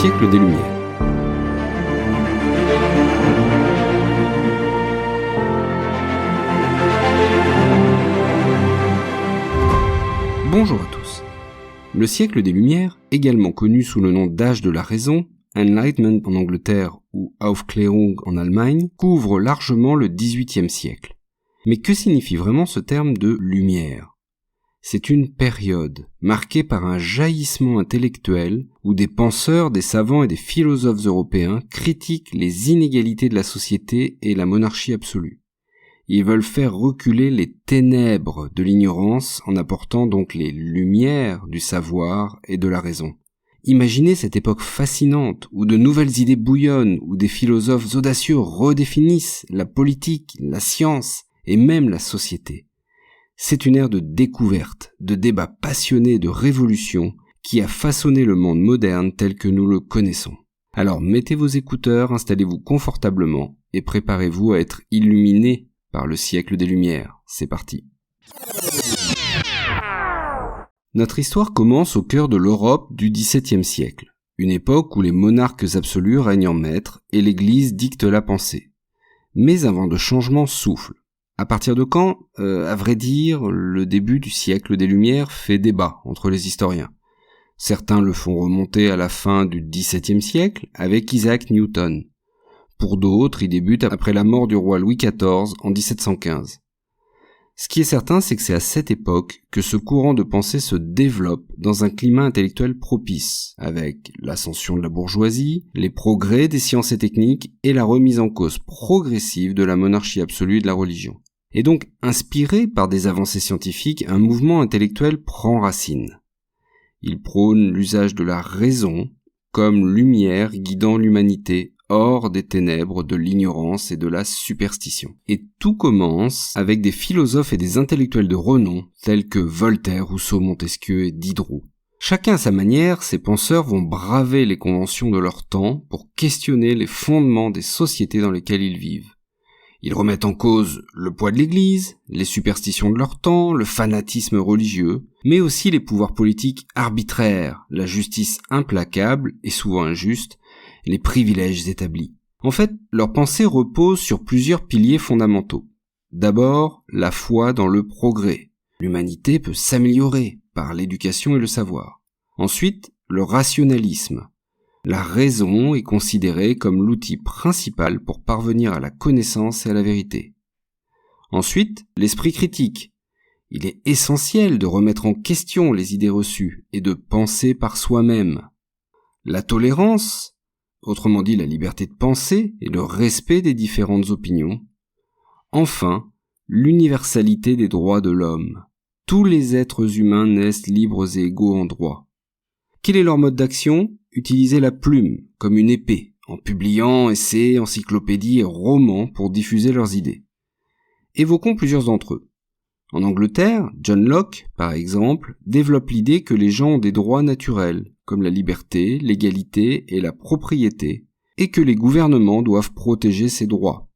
siècle des Lumières. Bonjour à tous. Le siècle des Lumières, également connu sous le nom d'âge de la raison, Enlightenment en Angleterre ou Aufklärung en Allemagne, couvre largement le XVIIIe siècle. Mais que signifie vraiment ce terme de lumière ? C'est une période marquée par un jaillissement intellectuel où des penseurs, des savants et des philosophes européens critiquent les inégalités de la société et la monarchie absolue. Ils veulent faire reculer les ténèbres de l'ignorance en apportant donc les lumières du savoir et de la raison. Imaginez cette époque fascinante où de nouvelles idées bouillonnent, où des philosophes audacieux redéfinissent la politique, la science et même la société. C'est une ère de découverte, de débats passionnés, de révolution qui a façonné le monde moderne tel que nous le connaissons. Alors mettez vos écouteurs, installez-vous confortablement et préparez-vous à être illuminés par le siècle des Lumières. C'est parti. Notre histoire commence au cœur de l'Europe du XVIIe siècle, une époque où les monarques absolus règnent en maître et l'Église dicte la pensée. Mais un vent de changement souffle. À partir de quand, à vrai dire, le début du siècle des Lumières fait débat entre les historiens. Certains le font remonter à la fin du XVIIe siècle avec Isaac Newton. Pour d'autres, il débute après la mort du roi Louis XIV en 1715. Ce qui est certain, c'est que c'est à cette époque que ce courant de pensée se développe dans un climat intellectuel propice, avec l'ascension de la bourgeoisie, les progrès des sciences et techniques et la remise en cause progressive de la monarchie absolue et de la religion. Et donc, inspiré par des avancées scientifiques, un mouvement intellectuel prend racine. Il prône l'usage de la raison comme lumière guidant l'humanité hors des ténèbres de l'ignorance et de la superstition. Et tout commence avec des philosophes et des intellectuels de renom tels que Voltaire, Rousseau, Montesquieu et Diderot. Chacun à sa manière, ces penseurs vont braver les conventions de leur temps pour questionner les fondements des sociétés dans lesquelles ils vivent. Ils remettent en cause le poids de l'Église, les superstitions de leur temps, le fanatisme religieux, mais aussi les pouvoirs politiques arbitraires, la justice implacable et souvent injuste, les privilèges établis. En fait, leur pensée repose sur plusieurs piliers fondamentaux. D'abord, la foi dans le progrès. L'humanité peut s'améliorer par l'éducation et le savoir. Ensuite, le rationalisme. La raison est considérée comme l'outil principal pour parvenir à la connaissance et à la vérité. Ensuite, l'esprit critique. Il est essentiel de remettre en question les idées reçues et de penser par soi-même. La tolérance, autrement dit la liberté de penser et le respect des différentes opinions. Enfin, l'universalité des droits de l'homme. Tous les êtres humains naissent libres et égaux en droit. Quel est leur mode d'action ? Utiliser la plume comme une épée, en publiant essais, encyclopédies et romans pour diffuser leurs idées. Évoquons plusieurs d'entre eux. En Angleterre, John Locke, par exemple, développe l'idée que les gens ont des droits naturels, comme la liberté, l'égalité et la propriété, et que les gouvernements doivent protéger ces droits.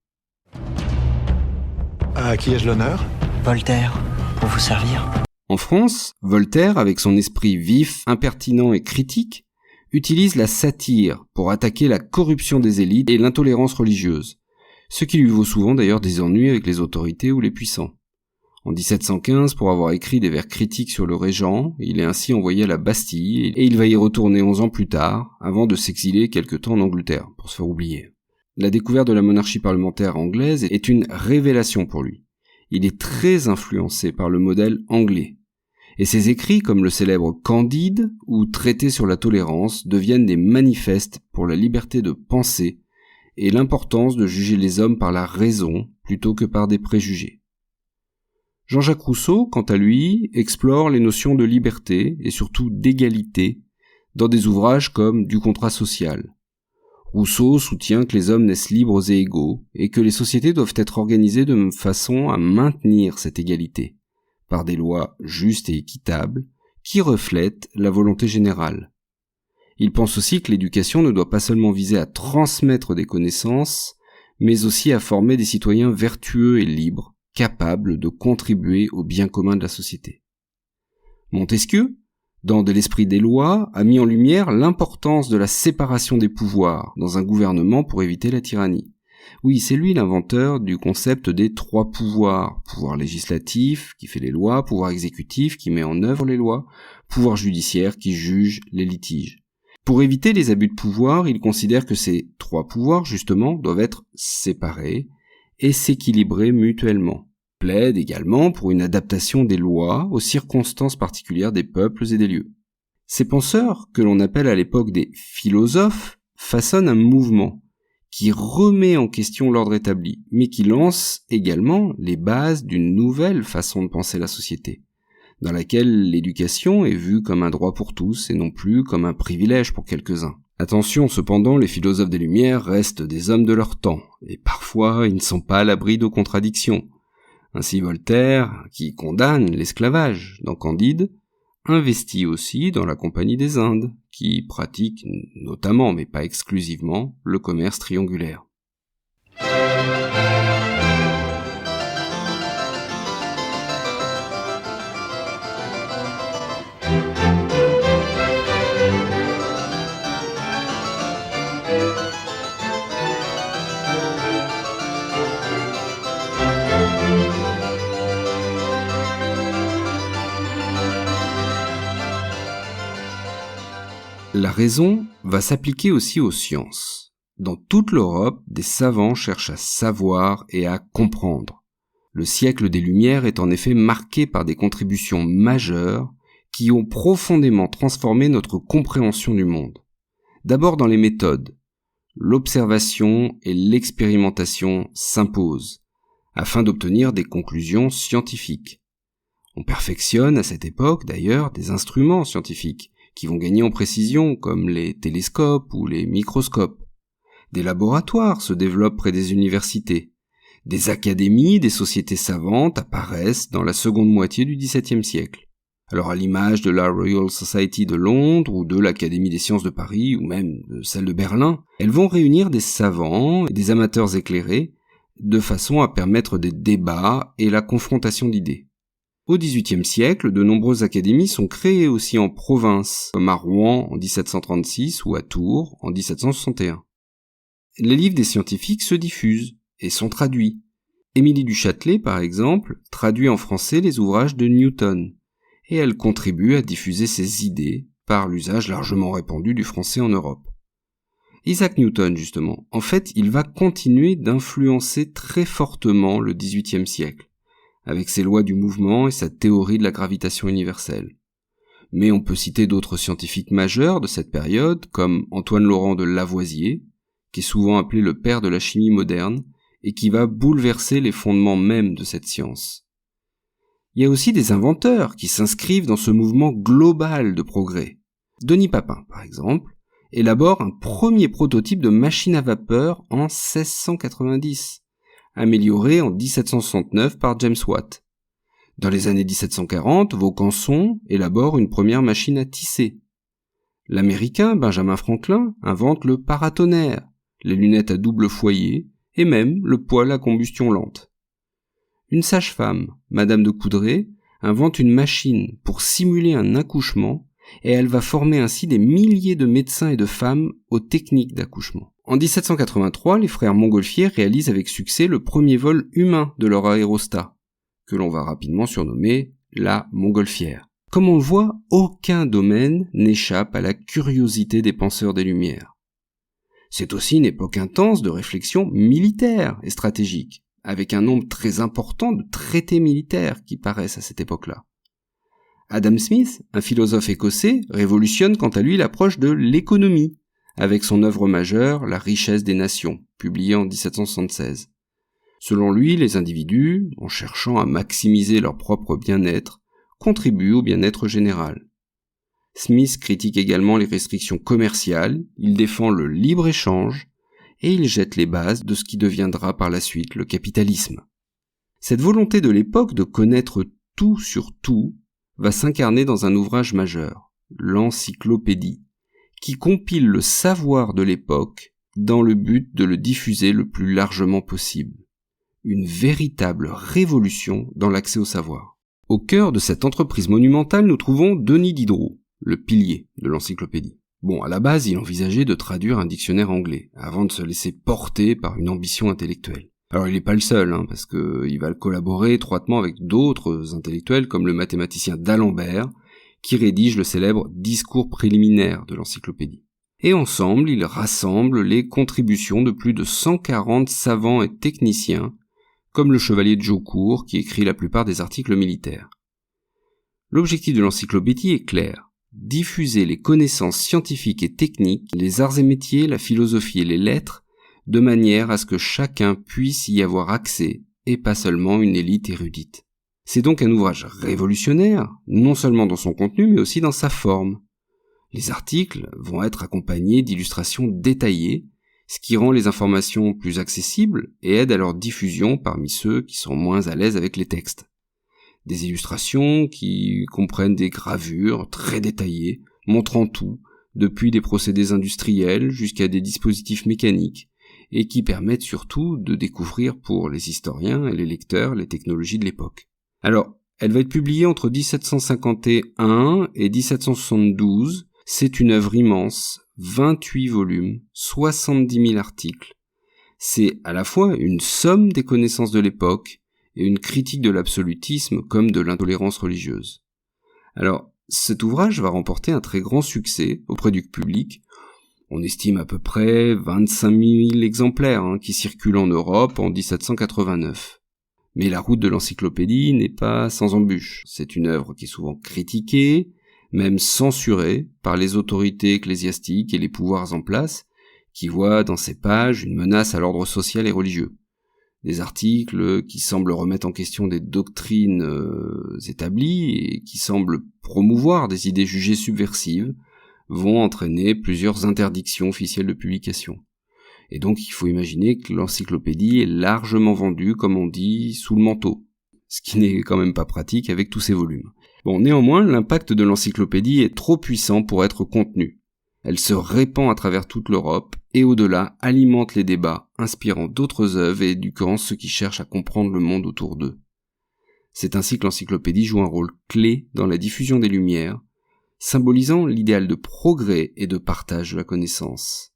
À qui ai-je l'honneur ? Voltaire, pour vous servir. En France, Voltaire, avec son esprit vif, impertinent et critique, utilise la satire pour attaquer la corruption des élites et l'intolérance religieuse, ce qui lui vaut souvent d'ailleurs des ennuis avec les autorités ou les puissants. En 1715, pour avoir écrit des vers critiques sur le régent, il est ainsi envoyé à la Bastille et il va y retourner 11 ans plus tard, avant de s'exiler quelque temps en Angleterre, pour se faire oublier. La découverte de la monarchie parlementaire anglaise est une révélation pour lui. Il est très influencé par le modèle anglais. Et ses écrits, comme le célèbre Candide ou Traité sur la tolérance, deviennent des manifestes pour la liberté de penser et l'importance de juger les hommes par la raison plutôt que par des préjugés. Jean-Jacques Rousseau, quant à lui, explore les notions de liberté et surtout d'égalité dans des ouvrages comme Du contrat social. Rousseau soutient que les hommes naissent libres et égaux et que les sociétés doivent être organisées de façon à maintenir cette égalité, par des lois justes et équitables qui reflètent la volonté générale. Il pense aussi que l'éducation ne doit pas seulement viser à transmettre des connaissances, mais aussi à former des citoyens vertueux et libres, capables de contribuer au bien commun de la société. Montesquieu, dans De l'esprit des lois, a mis en lumière l'importance de la séparation des pouvoirs dans un gouvernement pour éviter la tyrannie. Oui, c'est lui l'inventeur du concept des 3 pouvoirs. Pouvoir législatif, qui fait les lois, pouvoir exécutif, qui met en œuvre les lois, pouvoir judiciaire, qui juge les litiges. Pour éviter les abus de pouvoir, il considère que ces 3 pouvoirs, justement, doivent être séparés et s'équilibrer mutuellement. Il plaide également pour une adaptation des lois aux circonstances particulières des peuples et des lieux. Ces penseurs, que l'on appelle à l'époque des philosophes, façonnent un mouvement qui remet en question l'ordre établi, mais qui lance également les bases d'une nouvelle façon de penser la société, dans laquelle l'éducation est vue comme un droit pour tous et non plus comme un privilège pour quelques-uns. Attention, cependant, les philosophes des Lumières restent des hommes de leur temps, et parfois ils ne sont pas à l'abri de contradictions. Ainsi Voltaire, qui condamne l'esclavage dans Candide, investit aussi dans la Compagnie des Indes, qui pratique notamment, mais pas exclusivement, le commerce triangulaire. La raison va s'appliquer aussi aux sciences. Dans toute l'Europe, des savants cherchent à savoir et à comprendre. Le siècle des Lumières est en effet marqué par des contributions majeures qui ont profondément transformé notre compréhension du monde. D'abord dans les méthodes. L'observation et l'expérimentation s'imposent, afin d'obtenir des conclusions scientifiques. On perfectionne à cette époque d'ailleurs des instruments scientifiques, qui vont gagner en précision, comme les télescopes ou les microscopes. Des laboratoires se développent près des universités. Des académies, des sociétés savantes apparaissent dans la seconde moitié du XVIIe siècle. Alors à l'image de la Royal Society de Londres ou de l'Académie des sciences de Paris ou même de celle de Berlin, elles vont réunir des savants et des amateurs éclairés de façon à permettre des débats et la confrontation d'idées. Au XVIIIe siècle, de nombreuses académies sont créées aussi en province, comme à Rouen en 1736 ou à Tours en 1761. Les livres des scientifiques se diffusent et sont traduits. Émilie du Châtelet, par exemple, traduit en français les ouvrages de Newton, et elle contribue à diffuser ses idées par l'usage largement répandu du français en Europe. Isaac Newton, justement, en fait, il va continuer d'influencer très fortement le XVIIIe siècle, avec ses lois du mouvement et sa théorie de la gravitation universelle. Mais on peut citer d'autres scientifiques majeurs de cette période, comme Antoine Laurent de Lavoisier, qui est souvent appelé le père de la chimie moderne, et qui va bouleverser les fondements mêmes de cette science. Il y a aussi des inventeurs qui s'inscrivent dans ce mouvement global de progrès. Denis Papin, par exemple, élabore un premier prototype de machine à vapeur en 1690, amélioré en 1769 par James Watt. Dans les années 1740, Vaucanson élabore une première machine à tisser. L'Américain Benjamin Franklin invente le paratonnerre, les lunettes à double foyer et même le poêle à combustion lente. Une sage-femme, Madame de Coudray, invente une machine pour simuler un accouchement et elle va former ainsi des milliers de médecins et de femmes aux techniques d'accouchement. En 1783, les frères Montgolfier réalisent avec succès le premier vol humain de leur aérostat, que l'on va rapidement surnommer la Montgolfière. Comme on le voit, aucun domaine n'échappe à la curiosité des penseurs des Lumières. C'est aussi une époque intense de réflexion militaire et stratégique, avec un nombre très important de traités militaires qui paraissent à cette époque-là. Adam Smith, un philosophe écossais, révolutionne quant à lui l'approche de l'économie, avec son œuvre majeure, La richesse des nations, publiée en 1776. Selon lui, les individus, en cherchant à maximiser leur propre bien-être, contribuent au bien-être général. Smith critique également les restrictions commerciales, il défend le libre-échange, et il jette les bases de ce qui deviendra par la suite le capitalisme. Cette volonté de l'époque de connaître tout sur tout va s'incarner dans un ouvrage majeur, l'Encyclopédie, qui compile le savoir de l'époque dans le but de le diffuser le plus largement possible. Une véritable révolution dans l'accès au savoir. Au cœur de cette entreprise monumentale, nous trouvons Denis Diderot, le pilier de l'encyclopédie. Bon, à la base, il envisageait de traduire un dictionnaire anglais, avant de se laisser porter par une ambition intellectuelle. Alors il n'est pas le seul, parce qu'il va collaborer étroitement avec d'autres intellectuels, comme le mathématicien d'Alembert, qui rédige le célèbre discours préliminaire de l'encyclopédie. Et ensemble, ils rassemblent les contributions de plus de 140 savants et techniciens, comme le chevalier de Jaucourt, qui écrit la plupart des articles militaires. L'objectif de l'encyclopédie est clair: diffuser les connaissances scientifiques et techniques, les arts et métiers, la philosophie et les lettres, de manière à ce que chacun puisse y avoir accès, et pas seulement une élite érudite. C'est donc un ouvrage révolutionnaire, non seulement dans son contenu, mais aussi dans sa forme. Les articles vont être accompagnés d'illustrations détaillées, ce qui rend les informations plus accessibles et aide à leur diffusion parmi ceux qui sont moins à l'aise avec les textes. Des illustrations qui comprennent des gravures très détaillées, montrant tout, depuis des procédés industriels jusqu'à des dispositifs mécaniques, et qui permettent surtout de découvrir pour les historiens et les lecteurs les technologies de l'époque. Alors, elle va être publiée entre 1751 et 1772, c'est une œuvre immense, 28 volumes, 70 000 articles. C'est à la fois une somme des connaissances de l'époque et une critique de l'absolutisme comme de l'intolérance religieuse. Alors, cet ouvrage va remporter un très grand succès auprès du public. On estime à peu près 25 000 exemplaires qui circulent en Europe en 1789. Mais la route de l'encyclopédie n'est pas sans embûches. C'est une œuvre qui est souvent critiquée, même censurée par les autorités ecclésiastiques et les pouvoirs en place, qui voient dans ces pages une menace à l'ordre social et religieux. Des articles qui semblent remettre en question des doctrines établies et qui semblent promouvoir des idées jugées subversives vont entraîner plusieurs interdictions officielles de publication. Et donc il faut imaginer que l'encyclopédie est largement vendue, comme on dit, sous le manteau, ce qui n'est quand même pas pratique avec tous ces volumes. Bon, néanmoins, l'impact de l'encyclopédie est trop puissant pour être contenu. Elle se répand à travers toute l'Europe et au-delà alimente les débats, inspirant d'autres œuvres et éduquant ceux qui cherchent à comprendre le monde autour d'eux. C'est ainsi que l'encyclopédie joue un rôle clé dans la diffusion des Lumières, symbolisant l'idéal de progrès et de partage de la connaissance.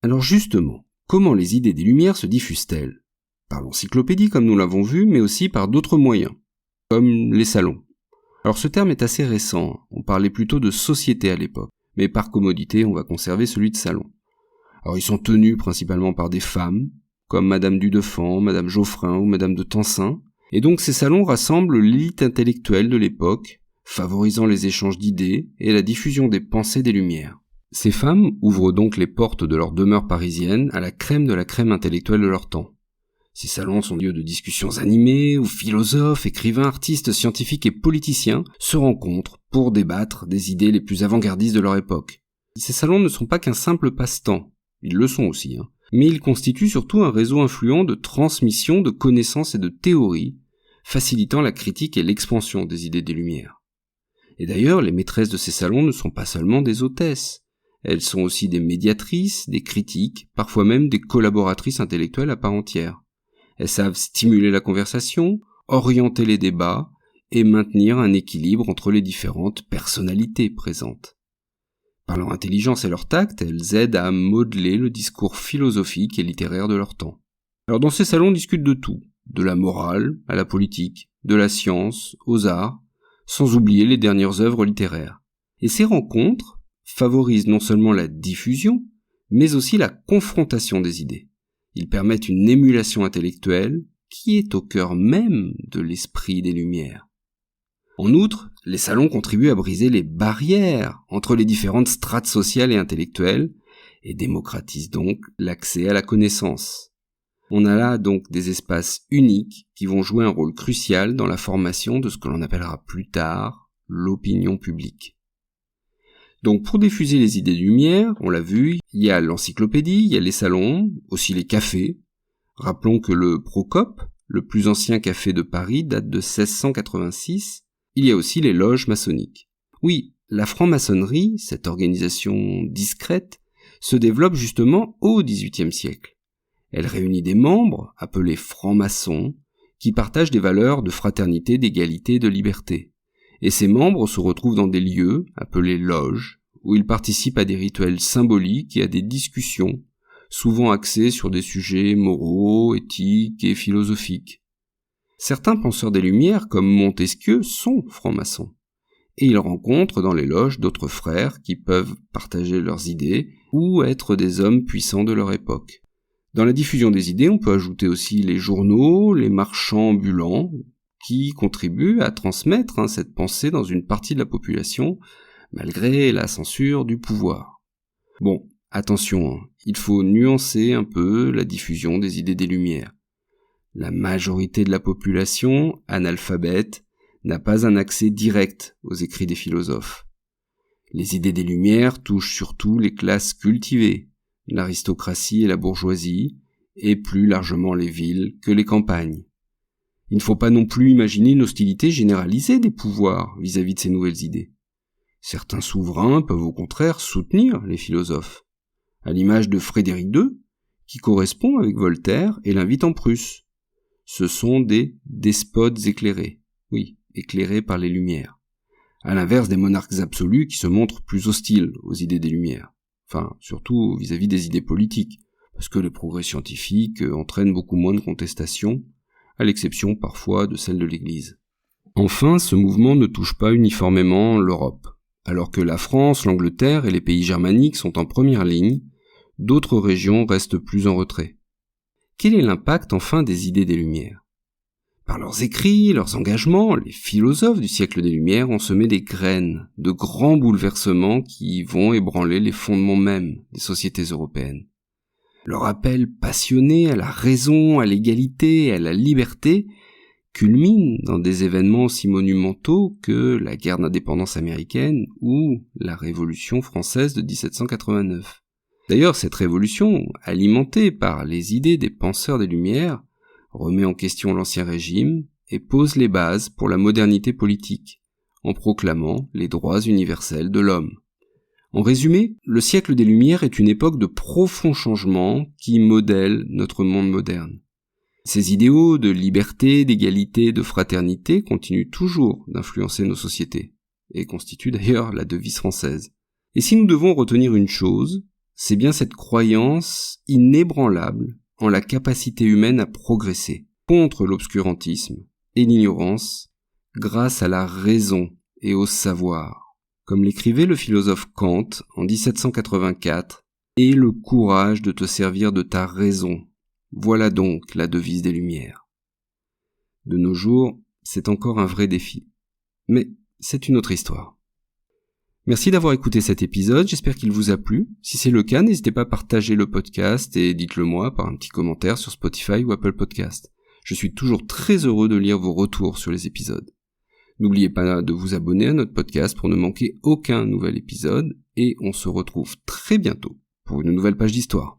Alors justement, comment les idées des Lumières se diffusent-elles? Par l'encyclopédie comme nous l'avons vu, mais aussi par d'autres moyens, comme les salons. Alors ce terme est assez récent, on parlait plutôt de société à l'époque, mais par commodité on va conserver celui de salon. Alors ils sont tenus principalement par des femmes, comme Madame du Deffand, Madame Geoffrin ou Madame de Tencin, et donc ces salons rassemblent l'élite intellectuelle de l'époque, favorisant les échanges d'idées et la diffusion des pensées des Lumières. Ces femmes ouvrent donc les portes de leur demeure parisienne à la crème de la crème intellectuelle de leur temps. Ces salons sont lieux de discussions animées où philosophes, écrivains, artistes, scientifiques et politiciens se rencontrent pour débattre des idées les plus avant-gardistes de leur époque. Ces salons ne sont pas qu'un simple passe-temps, ils le sont aussi, mais ils constituent surtout un réseau influent de transmission de connaissances et de théories, facilitant la critique et l'expansion des idées des Lumières. Et d'ailleurs, les maîtresses de ces salons ne sont pas seulement des hôtesses. Elles sont aussi des médiatrices, des critiques, parfois même des collaboratrices intellectuelles à part entière. Elles savent stimuler la conversation, orienter les débats et maintenir un équilibre entre les différentes personnalités présentes. Par leur intelligence et leur tact, elles aident à modeler le discours philosophique et littéraire de leur temps. Alors dans ces salons, on discute de tout, de la morale à la politique, de la science aux arts, sans oublier les dernières œuvres littéraires. Et ces rencontres favorisent non seulement la diffusion, mais aussi la confrontation des idées. Ils permettent une émulation intellectuelle qui est au cœur même de l'esprit des Lumières. En outre, les salons contribuent à briser les barrières entre les différentes strates sociales et intellectuelles et démocratisent donc l'accès à la connaissance. On a là donc des espaces uniques qui vont jouer un rôle crucial dans la formation de ce que l'on appellera plus tard l'opinion publique. Donc pour diffuser les idées des Lumières, on l'a vu, il y a l'encyclopédie, il y a les salons, aussi les cafés. Rappelons que le Procope, le plus ancien café de Paris, date de 1686. Il y a aussi les loges maçonniques. Oui, la franc-maçonnerie, cette organisation discrète, se développe justement au XVIIIe siècle. Elle réunit des membres, appelés francs-maçons, qui partagent des valeurs de fraternité, d'égalité et de liberté. Et ces membres se retrouvent dans des lieux, appelés loges, où ils participent à des rituels symboliques et à des discussions, souvent axées sur des sujets moraux, éthiques et philosophiques. Certains penseurs des Lumières, comme Montesquieu, sont francs-maçons. Et ils rencontrent dans les loges d'autres frères qui peuvent partager leurs idées ou être des hommes puissants de leur époque. Dans la diffusion des idées, on peut ajouter aussi les journaux, les marchands ambulants, qui contribuent à transmettre cette pensée dans une partie de la population, malgré la censure du pouvoir. Bon, attention, il faut nuancer un peu la diffusion des idées des Lumières. La majorité de la population, analphabète, n'a pas un accès direct aux écrits des philosophes. Les idées des Lumières touchent surtout les classes cultivées, l'aristocratie et la bourgeoisie, et plus largement les villes que les campagnes. Il ne faut pas non plus imaginer une hostilité généralisée des pouvoirs vis-à-vis de ces nouvelles idées. Certains souverains peuvent au contraire soutenir les philosophes, à l'image de Frédéric II, qui correspond avec Voltaire et l'invite en Prusse. Ce sont des despotes éclairés, oui, éclairés par les Lumières, à l'inverse des monarques absolus qui se montrent plus hostiles aux idées des Lumières, enfin surtout vis-à-vis des idées politiques, parce que les progrès scientifiques entraînent beaucoup moins de contestations, à l'exception parfois de celle de l'Église. Enfin, ce mouvement ne touche pas uniformément l'Europe. Alors que la France, l'Angleterre et les pays germaniques sont en première ligne, d'autres régions restent plus en retrait. Quel est l'impact enfin des idées des Lumières ? Par leurs écrits, leurs engagements, les philosophes du siècle des Lumières ont semé des graines de grands bouleversements qui vont ébranler les fondements mêmes des sociétés européennes. Leur appel passionné à la raison, à l'égalité, à la liberté culmine dans des événements aussi monumentaux que la guerre d'indépendance américaine ou la Révolution française de 1789. D'ailleurs, cette révolution, alimentée par les idées des penseurs des Lumières, remet en question l'ancien régime et pose les bases pour la modernité politique, en proclamant les droits universels de l'homme. En résumé, le siècle des Lumières est une époque de profonds changements qui modèlent notre monde moderne. Ces idéaux de liberté, d'égalité, de fraternité continuent toujours d'influencer nos sociétés, et constituent d'ailleurs la devise française. Et si nous devons retenir une chose, c'est bien cette croyance inébranlable en la capacité humaine à progresser contre l'obscurantisme et l'ignorance grâce à la raison et au savoir. Comme l'écrivait le philosophe Kant en 1784, « Aie le courage de te servir de ta raison. Voilà donc la devise des Lumières. » De nos jours, c'est encore un vrai défi. Mais c'est une autre histoire. Merci d'avoir écouté cet épisode, j'espère qu'il vous a plu. Si c'est le cas, n'hésitez pas à partager le podcast et dites-le moi par un petit commentaire sur Spotify ou Apple Podcast. Je suis toujours très heureux de lire vos retours sur les épisodes. N'oubliez pas de vous abonner à notre podcast pour ne manquer aucun nouvel épisode et on se retrouve très bientôt pour une nouvelle page d'histoire.